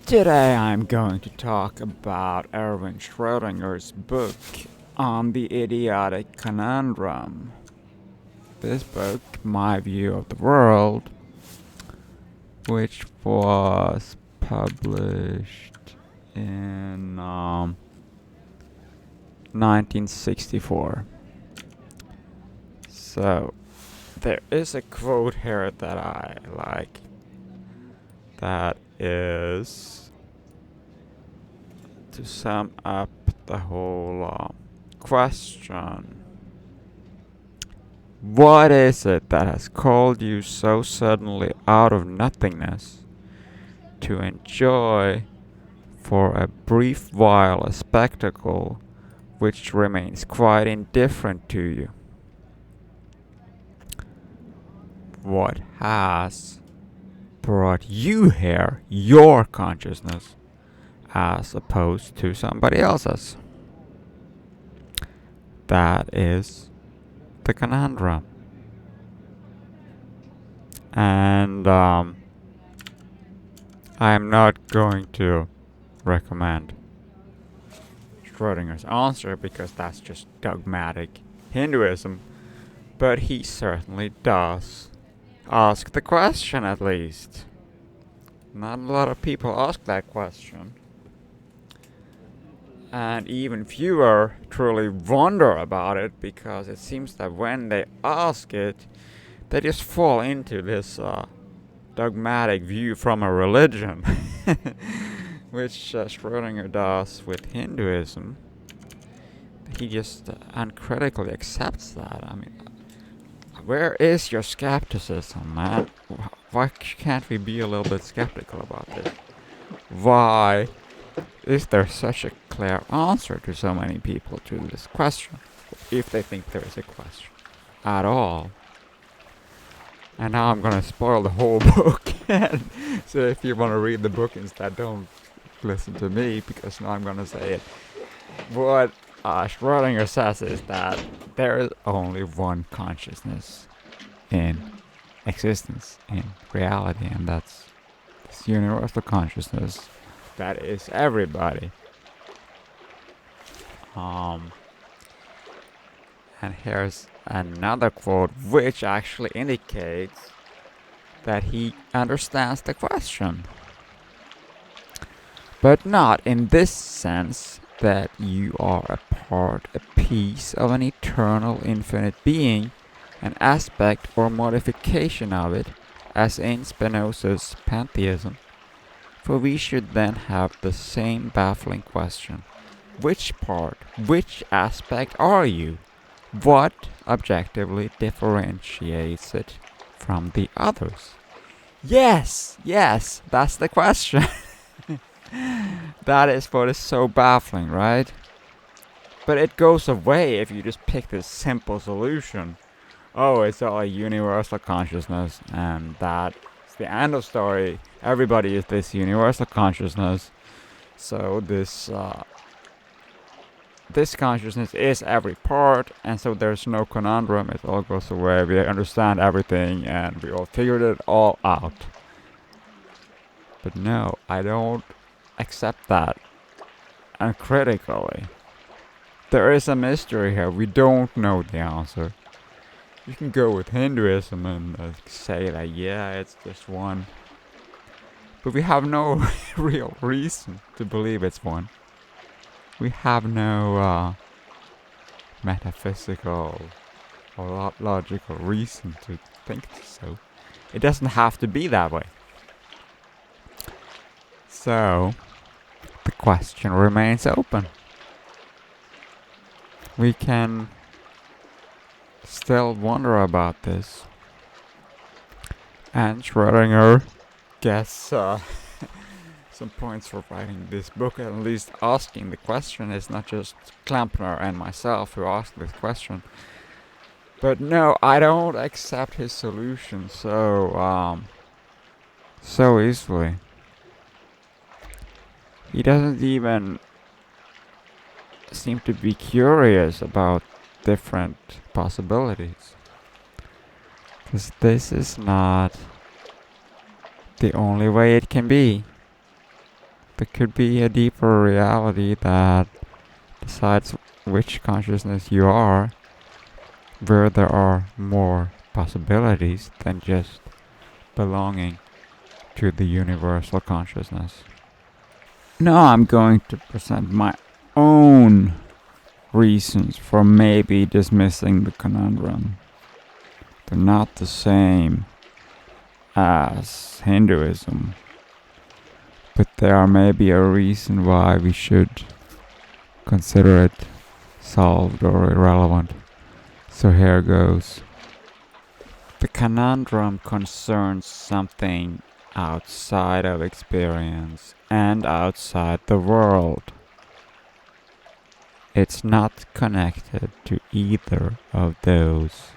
Today I'm going to talk about Erwin Schrödinger's book on the idiotic conundrum. This book, my view of the world, which was published in 1964. So, there is a quote here that I like. That is, to sum up the whole question. What is it that has called you so suddenly out of nothingness to enjoy for a brief while a spectacle which remains quite indifferent to you? What has brought you here, your consciousness, as opposed to somebody else's? That is the conundrum. And I am not going to recommend Schrödinger's answer because that's just dogmatic Hinduism, but he certainly does ask the question, at least. Not a lot of people ask that question. And even fewer truly wonder about it, because it seems that when they ask it, they just fall into this dogmatic view from a religion, which Schrödinger does with Hinduism. He just uncritically accepts that. I mean, where is your skepticism, man? Why can't we be a little bit skeptical about this? Why is there such a clear answer to so many people to this question, if they think there is a question at all? And now I'm gonna spoil the whole book. So if you want to read the book instead, don't listen to me, because now I'm gonna say it. What Schrödinger says is that there is only one consciousness in existence, in reality, and that's this universal consciousness that is everybody. And here's another quote which actually indicates that he understands the question, but not in this sense that you are a part, a piece of an eternal infinite being, an aspect or modification of it, as in Spinoza's pantheism. For we should then have the same baffling question. Which part, which aspect are you? What objectively differentiates it from the others? Yes, that's the question. That is what is so baffling, right? But it goes away if you just pick this simple solution. Oh, it's all a universal consciousness, and that's the end of story. Everybody is this universal consciousness. So this consciousness is every part, and so there's no conundrum. It all goes away. We understand everything, and we all figured it all out. But no, I don't accept that uncritically. There is a mystery here. We don't know the answer. You can go with Hinduism and say that, yeah, it's just one. But we have no real reason to believe it's one. We have no metaphysical or logical reason to think so. It doesn't have to be that way. So, the question remains open. We can still wonder about this. And Schrödinger gets some points for writing this book, at least asking the question. It's not just Klampner and myself who asked this question. But no, I don't accept his solution so easily. He doesn't even seem to be curious about different possibilities. Because this is not the only way it can be. there could be a deeper reality that decides which consciousness you are, where there are more possibilities than just belonging to the universal consciousness. Now I'm going to present my own reasons for maybe dismissing the conundrum. They're not the same as Hinduism, but there are maybe a reason why we should consider it solved or irrelevant. So here goes. The conundrum concerns something outside of experience and outside the world. It's not connected to either of those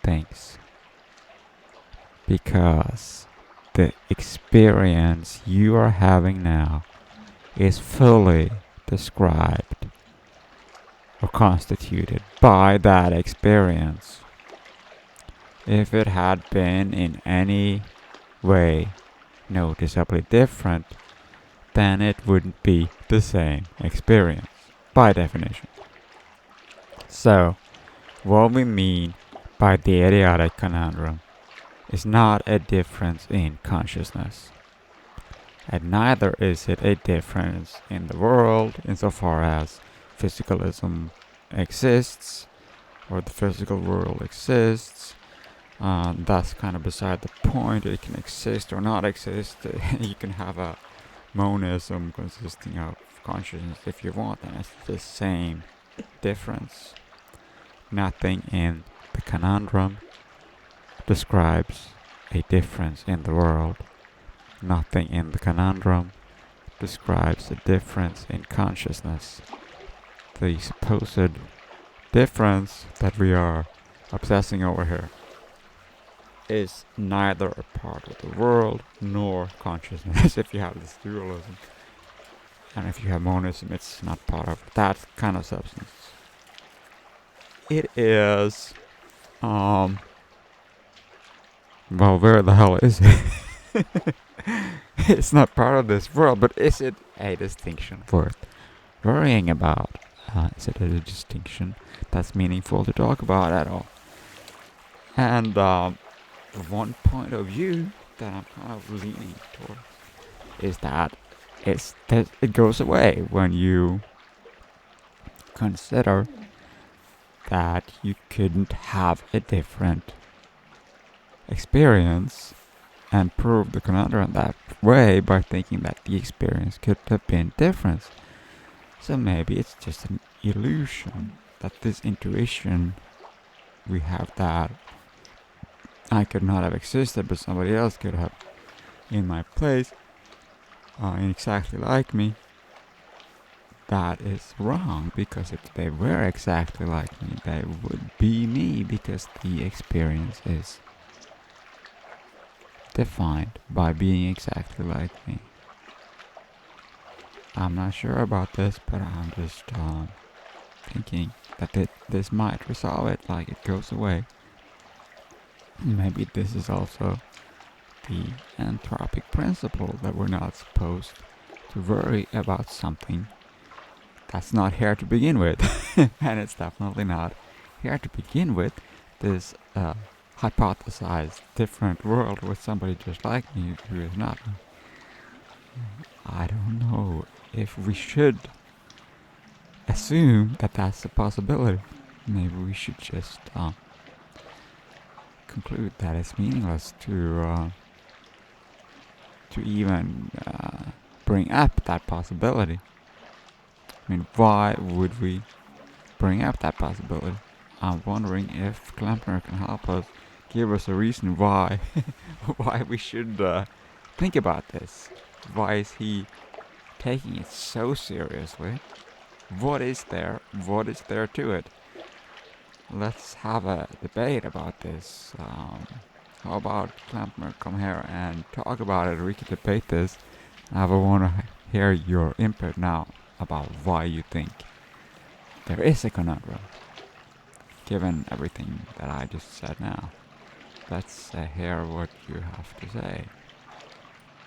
things, because the experience you are having now is fully described or constituted by that experience. If it had been in any way noticeably different, then it wouldn't be the same experience, by definition. So, what we mean by the idiotic conundrum is not a difference in consciousness, and neither is it a difference in the world insofar as physicalism exists, or the physical world exists. That's kind of beside the point. It can exist or not exist. You can have a monism consisting of consciousness if you want, and it's the same difference. Nothing in the conundrum describes a difference in the world. Nothing in the conundrum describes a difference in consciousness. The supposed difference that we are obsessing over here is neither a part of the world nor consciousness. If you have this dualism, and if you have monism, it's not part of that kind of substance. It is, well, where the hell is it? It's not part of this world, but is it a distinction worth worrying about? Is it a distinction that's meaningful to talk about at all? And one point of view that I'm kind of leaning toward is that it goes away when you consider that you couldn't have a different experience and prove the conundrum that way by thinking that the experience could have been different. So maybe it's just an illusion that this intuition we have that I could not have existed, but somebody else could have in my place, exactly like me. That is wrong, because if they were exactly like me, they would be me, because the experience is defined by being exactly like me. I'm not sure about this, but I'm just thinking that this might resolve it, like it goes away. Maybe this is also the anthropic principle, that we're not supposed to worry about something that's not here to begin with. And it's definitely not here to begin with. This hypothesized different world with somebody just like me who is not. I don't know if we should assume that that's a possibility. Maybe we should just conclude that it's meaningless to even bring up that possibility. I mean, why would we bring up that possibility? I'm wondering if Klempner can help us, give us a reason why why we should think about this. Why is he taking it so seriously? What is there? What is there to it? Let's have a debate about this. How about Klempner come here and talk about it? We can debate this. I want to hear your input now about why you think there is a conundrum, given everything that I just said now. Let's hear what you have to say.